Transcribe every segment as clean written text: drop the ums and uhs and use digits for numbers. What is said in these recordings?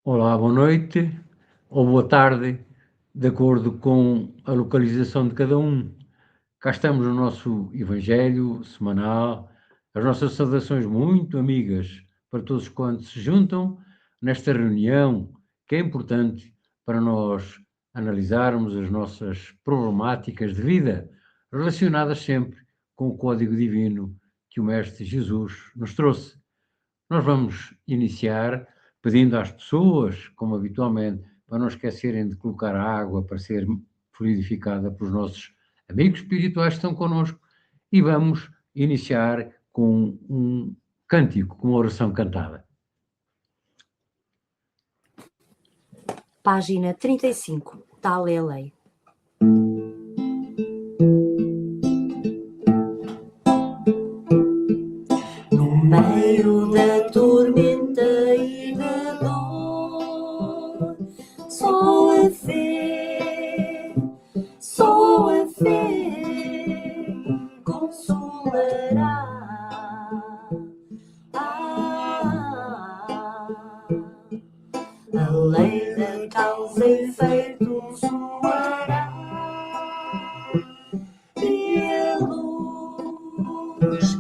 Olá, boa noite ou boa tarde, de acordo com a localização de cada um. Cá estamos no nosso Evangelho semanal, as nossas saudações muito amigas para todos quantos se juntam nesta reunião, que é importante para nós analisarmos as nossas problemáticas de vida, relacionadas sempre com o código divino que o Mestre Jesus nos trouxe. Nós vamos iniciar pedindo às pessoas, como habitualmente, para não esquecerem de colocar a água para ser fluidificada pelos nossos amigos espirituais que estão connosco, e vamos iniciar com um cântico, com uma oração cantada. Página 35. Tal é a lei. No meio da tormenta e da dor, só a fé consolará. A lei da causa e efeito soará, e a luz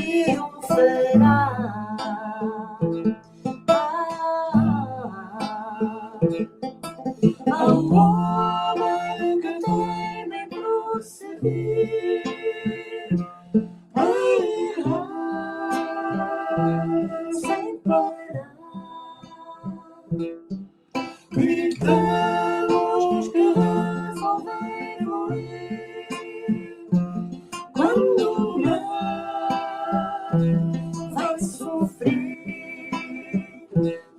triunfará. Ao homem que teme prosseguir a errar sem parar, gritamos que resolver morrer quando não vai sofrer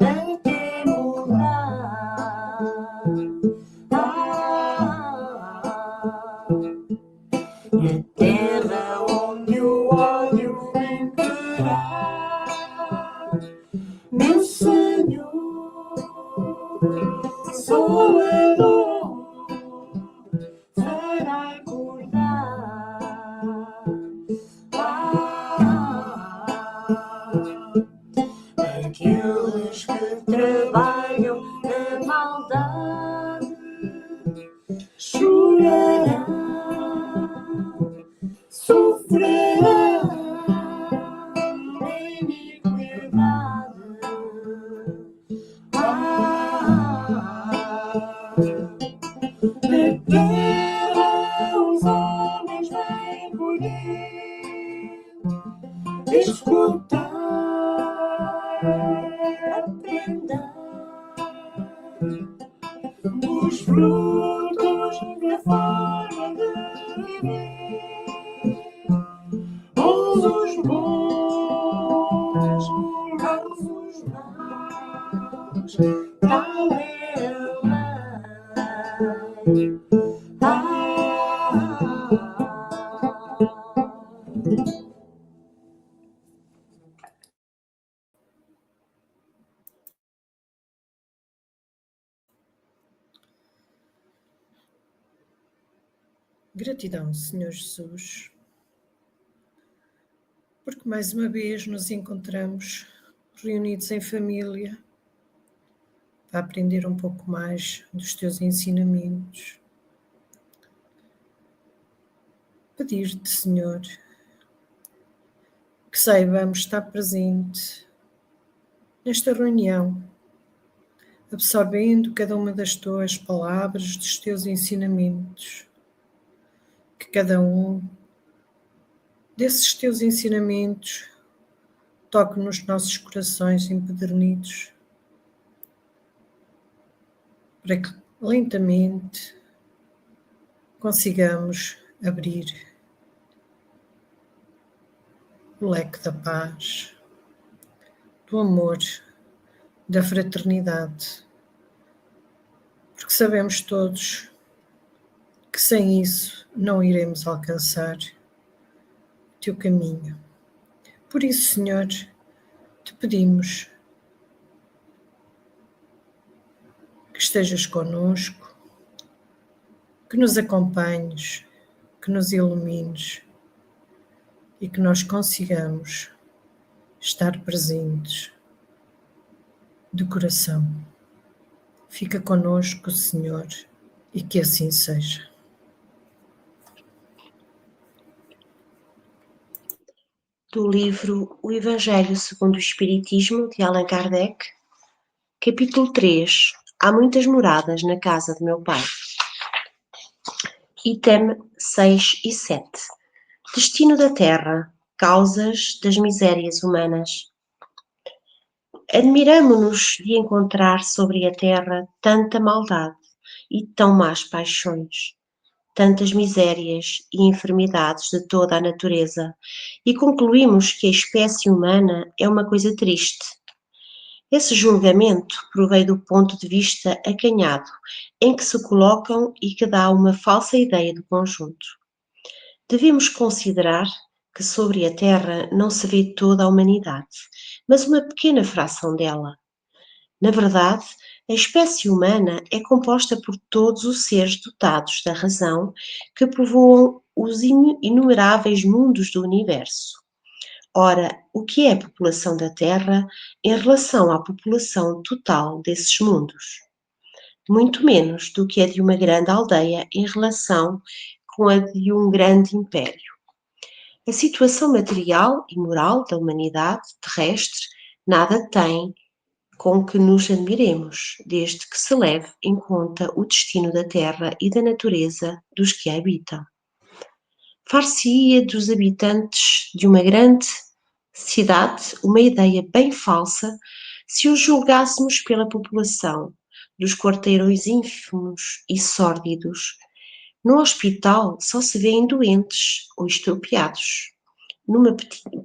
até mudar. Na terra onde o ódio imperar, meu Senhor, só a dor fará acordar. Aqueles que trabalham na maldade chorarão, sofrerão a iniquidade. Na terra os homens vêm colher, escutar, aprender os frutos da forma de viver, uns os bons, aos os maus, tal é a lei. Gratidão, Senhor Jesus, porque mais uma vez nos encontramos reunidos em família para aprender um pouco mais dos teus ensinamentos. Pedir-te, Senhor, que saibamos estar presente nesta reunião, absorvendo cada uma das tuas palavras, dos teus ensinamentos, que cada um desses teus ensinamentos toque nos nossos corações empedernidos, para que lentamente consigamos abrir o leque da paz, do amor, da fraternidade, porque sabemos todos que sem isso não iremos alcançar o teu caminho. Por isso, Senhor, te pedimos que estejas conosco, que nos acompanhes, que nos ilumines e que nós consigamos estar presentes de coração. Fica conosco, Senhor, e que assim seja. Do livro O Evangelho segundo o Espiritismo, de Allan Kardec, capítulo 3. Há muitas moradas na casa de meu pai. Item 6 e 7. Destino da Terra, causas das misérias humanas. Admiramo-nos de encontrar sobre a Terra tanta maldade e tão más paixões, tantas misérias e enfermidades de toda a natureza, e concluímos que a espécie humana é uma coisa triste. Esse julgamento provém do ponto de vista acanhado em que se colocam e que dá uma falsa ideia do conjunto. Devemos considerar que sobre a Terra não se vê toda a humanidade, mas uma pequena fração dela. Na verdade, a espécie humana é composta por todos os seres dotados da razão que povoam os inumeráveis mundos do universo. Ora, o que é a população da Terra em relação à população total desses mundos? Muito menos do que a de uma grande aldeia em relação com a de um grande império. A situação material e moral da humanidade terrestre nada tem com que nos admiremos, desde que se leve em conta o destino da terra e da natureza dos que a habitam. Far-se-ia dos habitantes de uma grande cidade uma ideia bem falsa se os julgássemos pela população dos quarteirões ínfimos e sórdidos. No hospital só se vêem doentes ou estropiados. Numa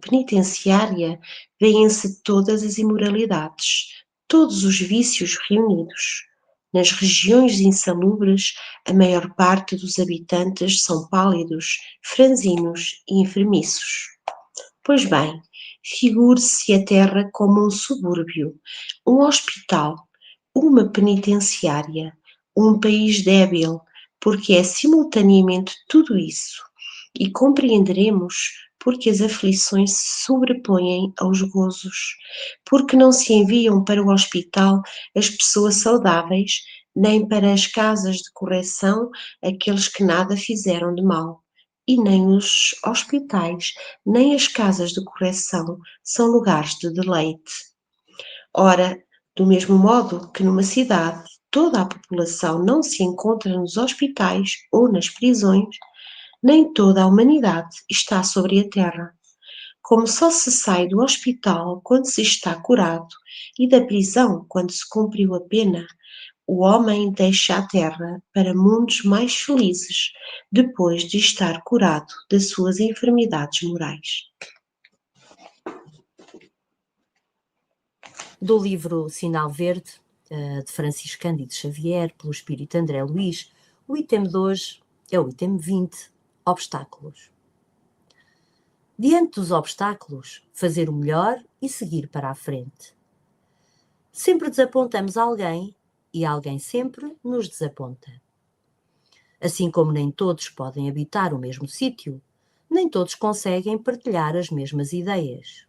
penitenciária vêem-se todas as imoralidades, todos os vícios reunidos. Nas regiões insalubres, a maior parte dos habitantes são pálidos, franzinos e enfermiços. Pois bem, figure-se a Terra como um subúrbio, um hospital, uma penitenciária, um país débil, porque é simultaneamente tudo isso, e compreenderemos porque as aflições se sobrepõem aos gozos, porque não se enviam para o hospital as pessoas saudáveis, nem para as casas de correção aqueles que nada fizeram de mal. E nem os hospitais, nem as casas de correção são lugares de deleite. Ora, do mesmo modo que numa cidade toda a população não se encontra nos hospitais ou nas prisões, nem toda a humanidade está sobre a terra. Como só se sai do hospital quando se está curado e da prisão quando se cumpriu a pena, o homem deixa a terra para mundos mais felizes depois de estar curado das suas enfermidades morais. Do livro Sinal Verde, de Francisco Cândido Xavier, pelo espírito André Luís, o item de hoje é o item 20, obstáculos. Diante dos obstáculos, fazer o melhor e seguir para a frente. Sempre desapontamos alguém e alguém sempre nos desaponta. Assim como nem todos podem habitar o mesmo sítio, nem todos conseguem partilhar as mesmas ideias.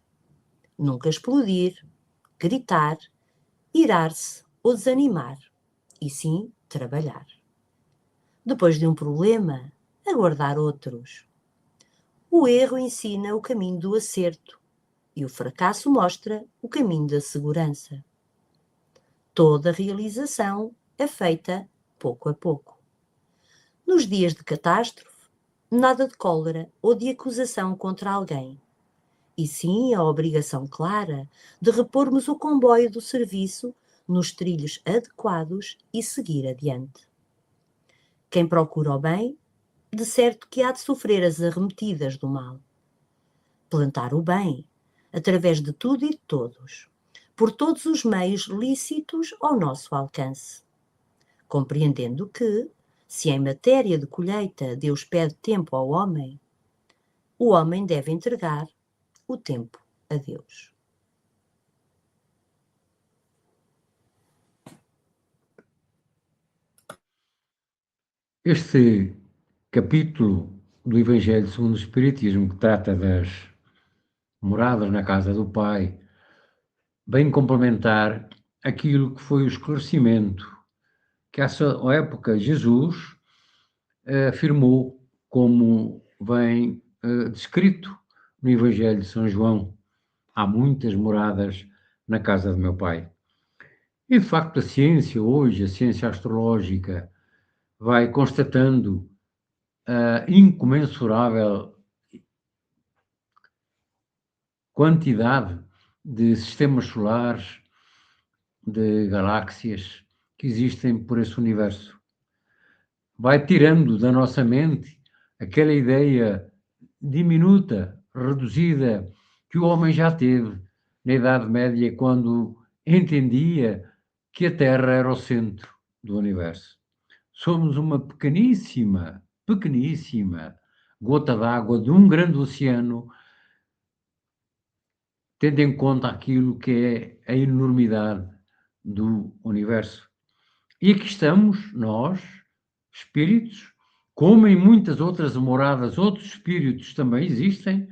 Nunca explodir, gritar, irar-se ou desanimar, e sim trabalhar. Depois de um problema, aguardar outros. O erro ensina o caminho do acerto e o fracasso mostra o caminho da segurança. Toda realização é feita pouco a pouco. Nos dias de catástrofe, nada de cólera ou de acusação contra alguém, e sim a obrigação clara de repormos o comboio do serviço nos trilhos adequados e seguir adiante. Quem procura o bem, de certo que há de sofrer as arremetidas do mal. Plantar o bem, através de tudo e de todos, por todos os meios lícitos ao nosso alcance. Compreendendo que, se em matéria de colheita Deus pede tempo ao homem, o homem deve entregar o tempo a Deus. Este capítulo do Evangelho segundo o Espiritismo, que trata das moradas na casa do Pai, vem complementar aquilo que foi o esclarecimento que, à sua época, Jesus afirmou, como vem descrito no Evangelho de São João: há muitas moradas na casa do meu Pai. E, de facto, a ciência hoje, a ciência astrológica, vai constatando a incomensurável quantidade de sistemas solares, de galáxias que existem por esse universo. Vai tirando da nossa mente aquela ideia diminuta, reduzida, que o homem já teve na Idade Média, quando entendia que a Terra era o centro do universo. Somos uma pequeníssima gota d'água de um grande oceano, tendo em conta aquilo que é a enormidade do universo. E aqui estamos nós, espíritos, como em muitas outras moradas, outros espíritos também existem,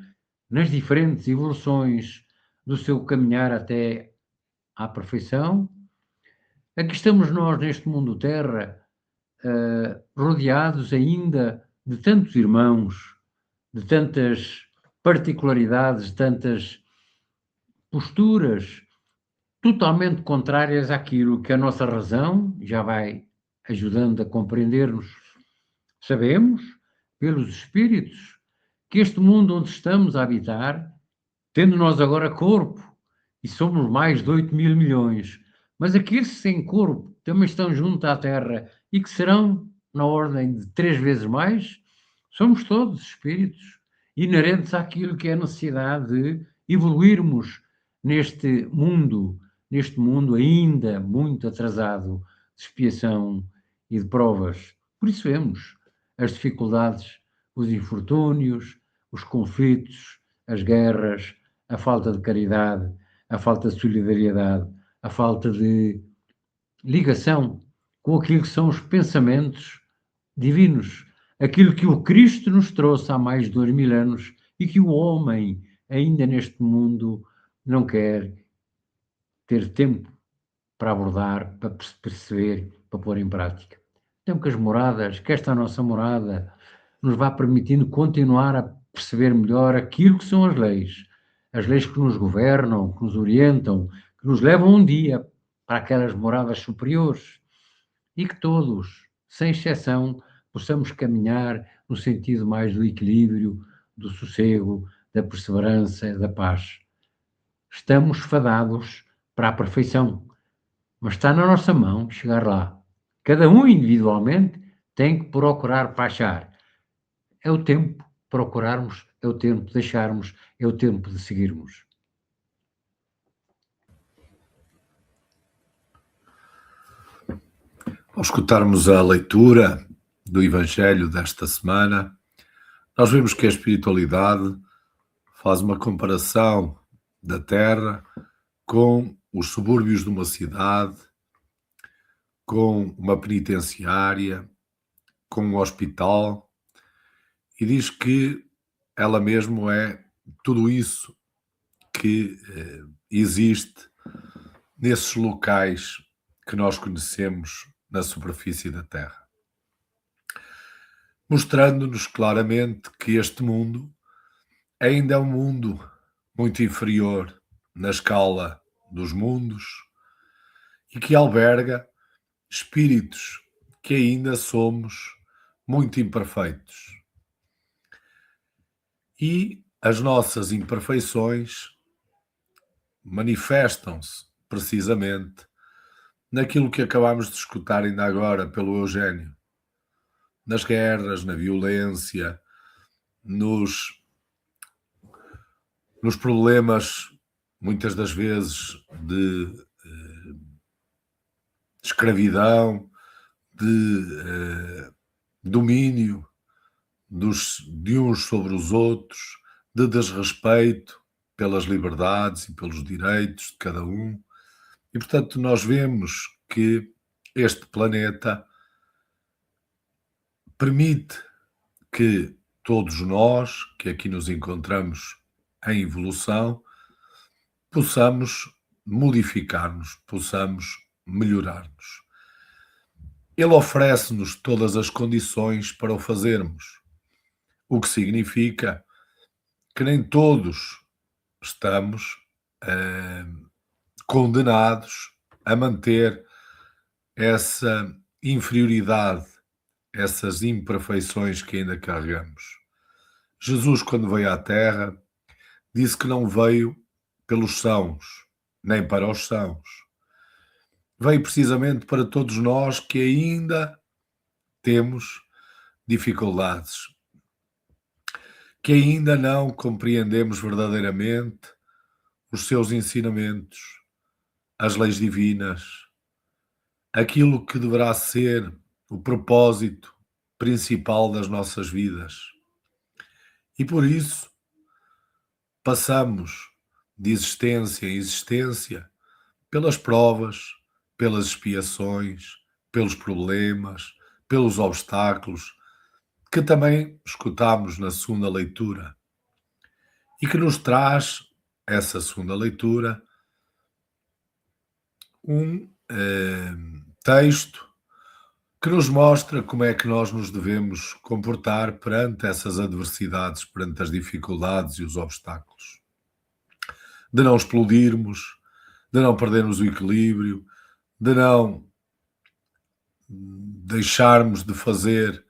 nas diferentes evoluções do seu caminhar até à perfeição. Aqui estamos nós neste mundo Terra, rodeados ainda de tantos irmãos, de tantas particularidades, de tantas posturas totalmente contrárias àquilo que a nossa razão já vai ajudando a compreender-nos. Sabemos, pelos espíritos, que este mundo onde estamos a habitar, tendo nós agora corpo, e somos mais de 8 mil milhões, mas aqueles sem corpo também estão junto à Terra e que serão na ordem de 3 vezes mais, somos todos espíritos inerentes àquilo que é a necessidade de evoluirmos neste mundo ainda muito atrasado de expiação e de provas. Por isso vemos as dificuldades, os infortúnios, os conflitos, as guerras, a falta de caridade, a falta de solidariedade, a falta de ligação com aquilo que são os pensamentos divinos, aquilo que o Cristo nos trouxe há mais de 2000 anos e que o homem, ainda neste mundo, não quer ter tempo para abordar, para perceber, para pôr em prática. Então, que as moradas, que esta nossa morada, nos vá permitindo continuar a perceber melhor aquilo que são as leis que nos governam, que nos orientam, que nos levam um dia para aquelas moradas superiores, e que todos, sem exceção, possamos caminhar no sentido mais do equilíbrio, do sossego, da perseverança, da paz. Estamos fadados para a perfeição, mas está na nossa mão chegar lá. Cada um individualmente tem que procurar para achar. É o tempo de procurarmos, é o tempo de deixarmos, é o tempo de seguirmos. Ao escutarmos a leitura do Evangelho desta semana, nós vemos que a espiritualidade faz uma comparação da Terra com os subúrbios de uma cidade, com uma penitenciária, com um hospital, e diz que ela mesmo é tudo isso que existe nesses locais que nós conhecemos na superfície da Terra, mostrando-nos claramente que este mundo ainda é um mundo muito inferior na escala dos mundos e que alberga espíritos que ainda somos muito imperfeitos. E as nossas imperfeições manifestam-se precisamente naquilo que acabámos de escutar ainda agora pelo Eugênio, nas guerras, na violência, nos problemas, muitas das vezes, de escravidão, de domínio de uns sobre os outros, de desrespeito pelas liberdades e pelos direitos de cada um. E, portanto, nós vemos que este planeta permite que todos nós, que aqui nos encontramos em evolução, possamos modificar-nos, possamos melhorar-nos. Ele oferece-nos todas as condições para o fazermos, o que significa que nem todos estamos condenados a manter essa inferioridade, essas imperfeições que ainda carregamos. Jesus, quando veio à Terra, disse que não veio pelos sãos, nem para os sãos. Veio precisamente para todos nós que ainda temos dificuldades, que ainda não compreendemos verdadeiramente os seus ensinamentos, as leis divinas, aquilo que deverá ser o propósito principal das nossas vidas. E por isso passamos de existência em existência pelas provas, pelas expiações, pelos problemas, pelos obstáculos, que também escutámos na segunda leitura, e que nos traz essa segunda leitura um texto que nos mostra como é que nós nos devemos comportar perante essas adversidades, perante as dificuldades e os obstáculos. De não explodirmos, de não perdermos o equilíbrio, de não deixarmos de fazer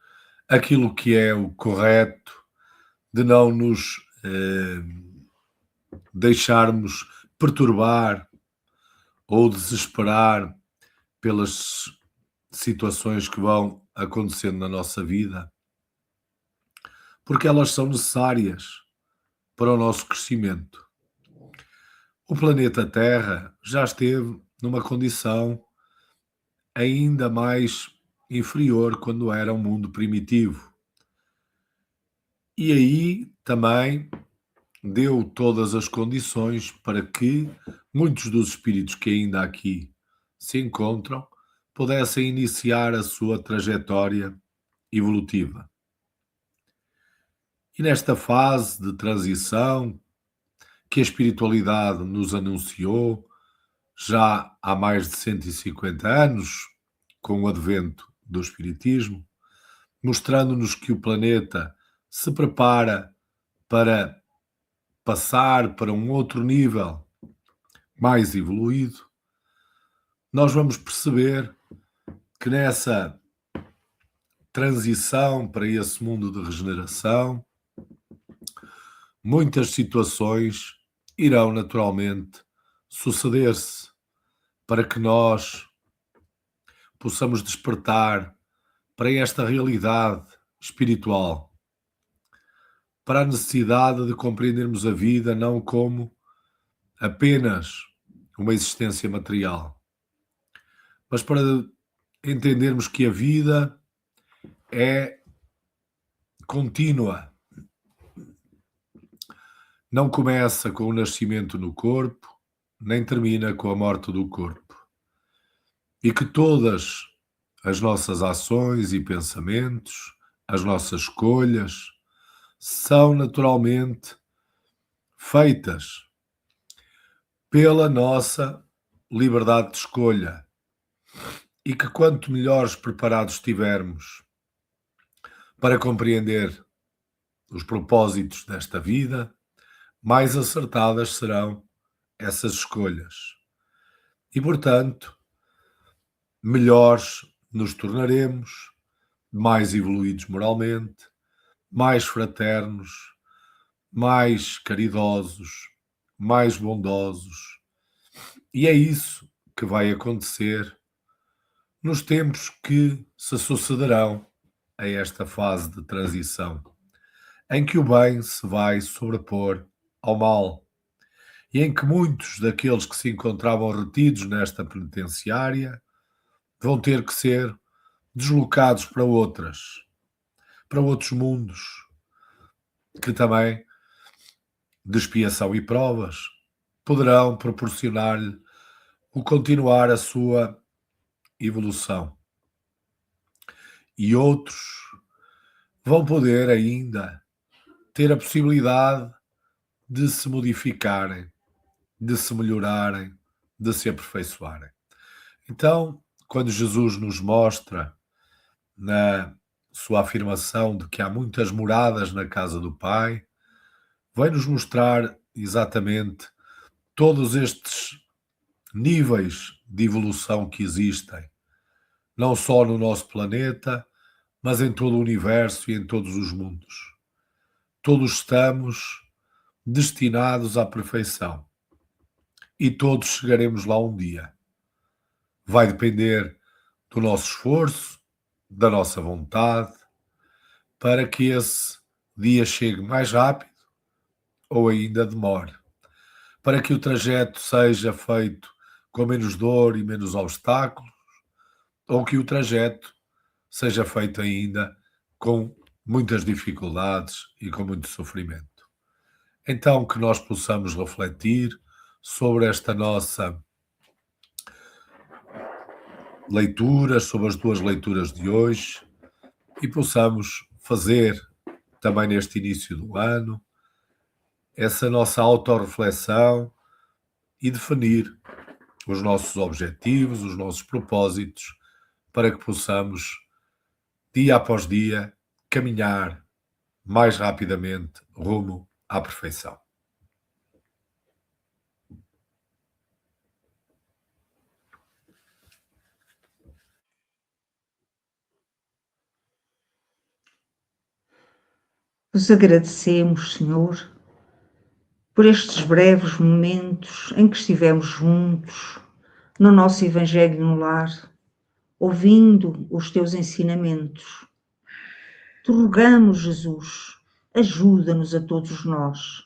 aquilo que é o correto, de não nos deixarmos perturbar ou desesperar pelas situações que vão acontecendo na nossa vida, porque elas são necessárias para o nosso crescimento. O planeta Terra já esteve numa condição ainda mais inferior quando era um mundo primitivo. E aí também deu todas as condições para que muitos dos espíritos que ainda aqui se encontram pudessem iniciar a sua trajetória evolutiva. E nesta fase de transição que a espiritualidade nos anunciou já há mais de 150 anos, com o advento do espiritismo, mostrando-nos que o planeta se prepara para passar para um outro nível mais evoluído, nós vamos perceber que nessa transição para esse mundo de regeneração, muitas situações irão naturalmente suceder-se para que nós possamos despertar para esta realidade espiritual, para a necessidade de compreendermos a vida não como apenas uma existência material, mas para entendermos que a vida é contínua. Não começa com o nascimento no corpo, nem termina com a morte do corpo. E que todas as nossas ações e pensamentos, as nossas escolhas, são naturalmente feitas pela nossa liberdade de escolha. E que quanto melhores preparados estivermos para compreender os propósitos desta vida, mais acertadas serão essas escolhas. E, portanto, melhores nos tornaremos, mais evoluídos moralmente, mais fraternos, mais caridosos, mais bondosos. E é isso que vai acontecer nos tempos que se sucederão a esta fase de transição, em que o bem se vai sobrepor ao mal e em que muitos daqueles que se encontravam retidos nesta penitenciária vão ter que ser deslocados para outros mundos, que também, de expiação e provas, poderão proporcionar-lhe o continuar a sua evolução. E outros vão poder ainda ter a possibilidade de se modificarem, de se melhorarem, de se aperfeiçoarem. Então, quando Jesus nos mostra na sua afirmação de que há muitas moradas na casa do Pai, vai-nos mostrar exatamente todos estes níveis de evolução que existem, não só no nosso planeta, mas em todo o universo e em todos os mundos. Todos estamos destinados à perfeição e todos chegaremos lá um dia. Vai depender do nosso esforço, da nossa vontade, para que esse dia chegue mais rápido ou ainda demore, para que o trajeto seja feito com menos dor e menos obstáculos, ou que o trajeto seja feito ainda com muitas dificuldades e com muito sofrimento. Então, que nós possamos refletir sobre esta nossa leitura, sobre as duas leituras de hoje, e possamos fazer também neste início do ano essa nossa autorreflexão e definir os nossos objetivos, os nossos propósitos, para que possamos, dia após dia, caminhar mais rapidamente rumo à perfeição. Vos agradecemos, Senhor, por estes breves momentos em que estivemos juntos no nosso Evangelho no lar, ouvindo os teus ensinamentos. Te rogamos, Jesus, ajuda-nos a todos nós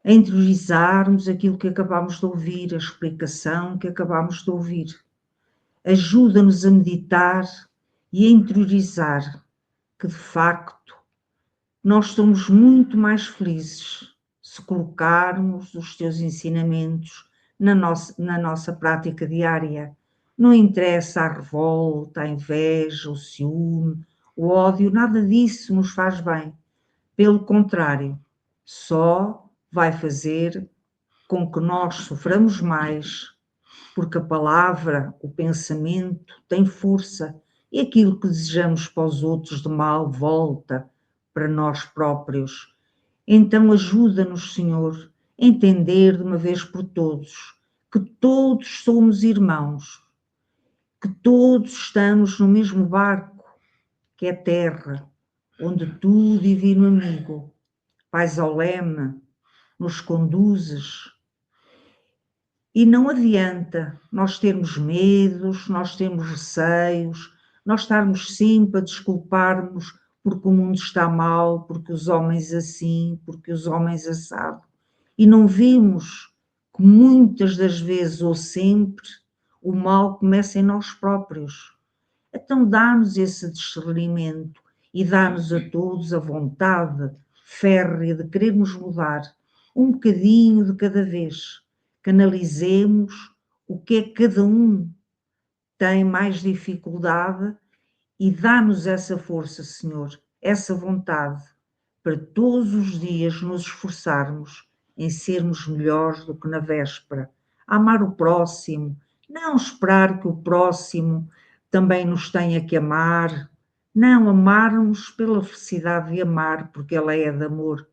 a interiorizarmos aquilo que acabámos de ouvir, a explicação que acabámos de ouvir. Ajuda-nos a meditar e a interiorizar que, de facto, nós somos muito mais felizes se colocarmos os teus ensinamentos na nossa prática diária. Não interessa a revolta, a inveja, o ciúme, o ódio, nada disso nos faz bem. Pelo contrário, só vai fazer com que nós soframos mais, porque a palavra, o pensamento tem força e aquilo que desejamos para os outros de mal volta para nós próprios. Então ajuda-nos, Senhor, a entender de uma vez por todos que todos somos irmãos, que todos estamos no mesmo barco, que é terra, onde tu, divino amigo, vais ao leme, nos conduzes. E não adianta nós termos medos, nós termos receios, nós estarmos sempre a desculparmos porque o mundo está mal, porque os homens assim, porque os homens assado. E não vimos que muitas das vezes ou sempre o mal começa em nós próprios. Então dá-nos esse discernimento e dá-nos a todos a vontade férrea de querermos mudar um bocadinho de cada vez. Canalizemos o que é que cada um tem mais dificuldade e dá-nos essa força, Senhor, essa vontade, para todos os dias nos esforçarmos em sermos melhores do que na véspera. Amar o próximo, não esperar que o próximo também nos tenha que amar, não amarmos pela felicidade de amar, porque ela é de amor.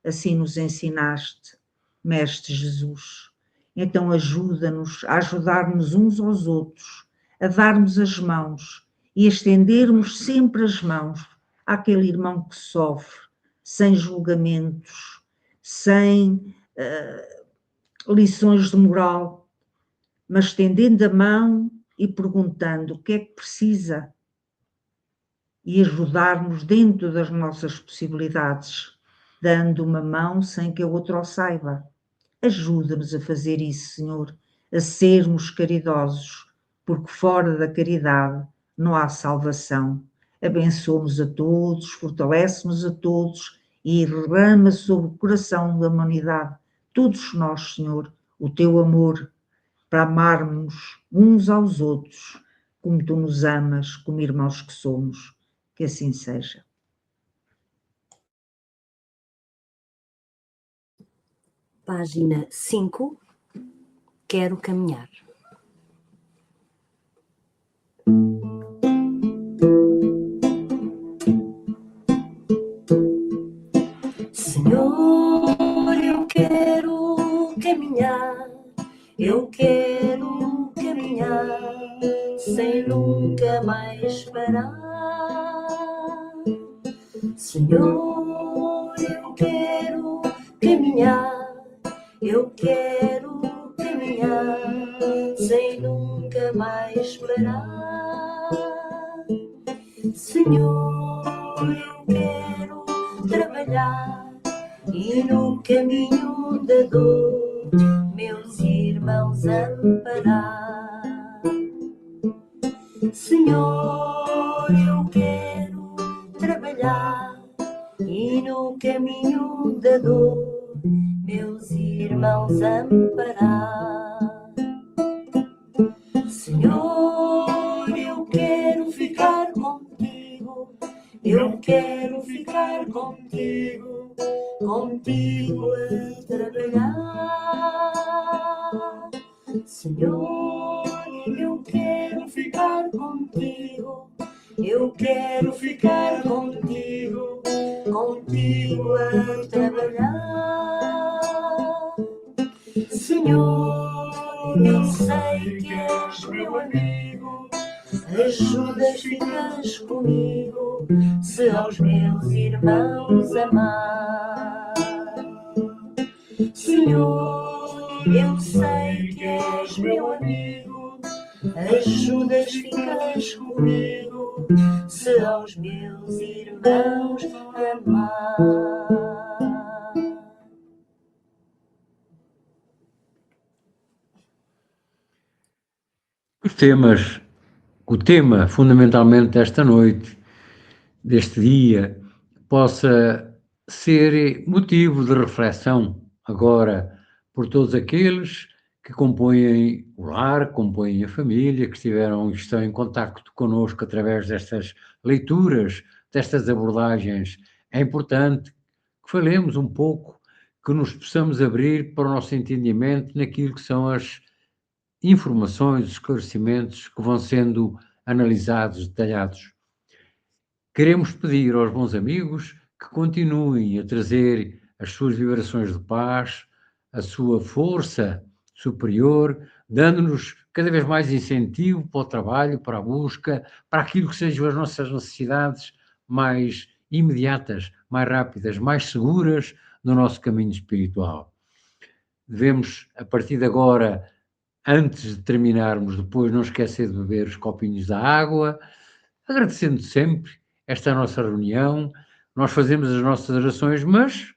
Assim nos ensinaste, Mestre Jesus. Então ajuda-nos a ajudar-nos uns aos outros, a darmos as mãos e a estendermos sempre as mãos àquele irmão que sofre, sem julgamentos, sem lições de moral, mas estendendo a mão e perguntando o que é que precisa e ajudarmos dentro das nossas possibilidades, dando uma mão sem que a outra o saiba. Ajuda-nos a fazer isso, Senhor, a sermos caridosos, porque fora da caridade não há salvação. Abençoa-nos a todos, fortalece-nos a todos e derrama sobre o coração da humanidade, todos nós, Senhor, o teu amor, para amarmos uns aos outros, como tu nos amas, como irmãos que somos. Que assim seja. Página 5. Quero caminhar. Senhor, eu quero caminhar, eu quero caminhar, sem nunca mais parar. Senhor, eu quero caminhar, eu quero caminhar, sem nunca mais parar. Senhor, eu quero trabalhar e no caminho da dor meus irmãos amparar. Senhor, eu quero trabalhar e no caminho da dor meus irmãos amparar. Senhor, eu quero ficar contigo, eu quero ficar contigo, contigo a trabalhar. Senhor, eu quero ficar contigo, eu quero ficar contigo, contigo a trabalhar. Senhor, eu sei que és meu amigo, ajudas, ficas comigo, se aos meus irmãos amar. Senhor, eu sei que és meu amigo, ajudas, ficas comigo, se aos meus irmãos amar. O tema fundamentalmente desta noite, deste dia, possa ser motivo de reflexão agora por todos aqueles que compõem o lar, compõem a família, que estão em contacto connosco através destas leituras, destas abordagens. É importante que falemos um pouco, que nos possamos abrir para o nosso entendimento naquilo que são as informações, esclarecimentos que vão sendo analisados, detalhados. Queremos pedir aos bons amigos que continuem a trazer as suas vibrações de paz, a sua força superior, dando-nos cada vez mais incentivo para o trabalho, para a busca, para aquilo que sejam as nossas necessidades mais imediatas, mais rápidas, mais seguras no nosso caminho espiritual. Devemos, a partir de agora, antes de terminarmos, depois não esquecer de beber os copinhos da água, agradecendo sempre esta nossa reunião. Nós fazemos as nossas orações, mas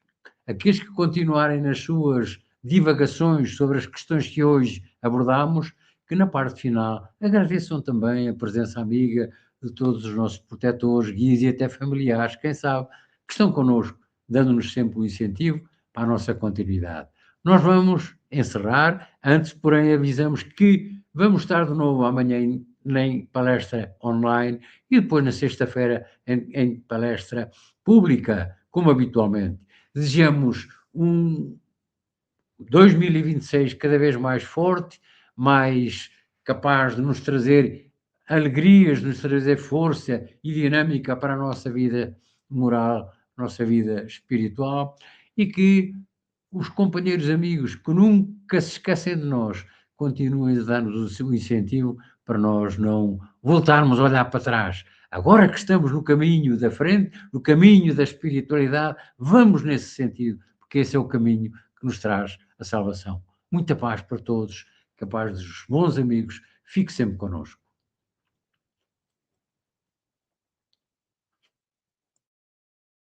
aqueles que continuarem nas suas divagações sobre as questões que hoje abordamos, que na parte final agradeçam também a presença amiga de todos os nossos protetores, guias e até familiares, quem sabe, que estão connosco, dando-nos sempre um incentivo para a nossa continuidade. Nós vamos encerrar, antes, porém, avisamos que vamos estar de novo amanhã em palestra online e depois na sexta-feira em palestra pública, como habitualmente. Desejamos um 2026 cada vez mais forte, mais capaz de nos trazer alegrias, de nos trazer força e dinâmica para a nossa vida moral, nossa vida espiritual, e que os companheiros amigos que nunca se esquecem de nós continuem a dar-nos o seu incentivo para nós não voltarmos a olhar para trás. Agora que estamos no caminho da frente, no caminho da espiritualidade, vamos nesse sentido, porque esse é o caminho que nos traz a salvação. Muita paz para todos, que a paz dos bons amigos fique sempre connosco.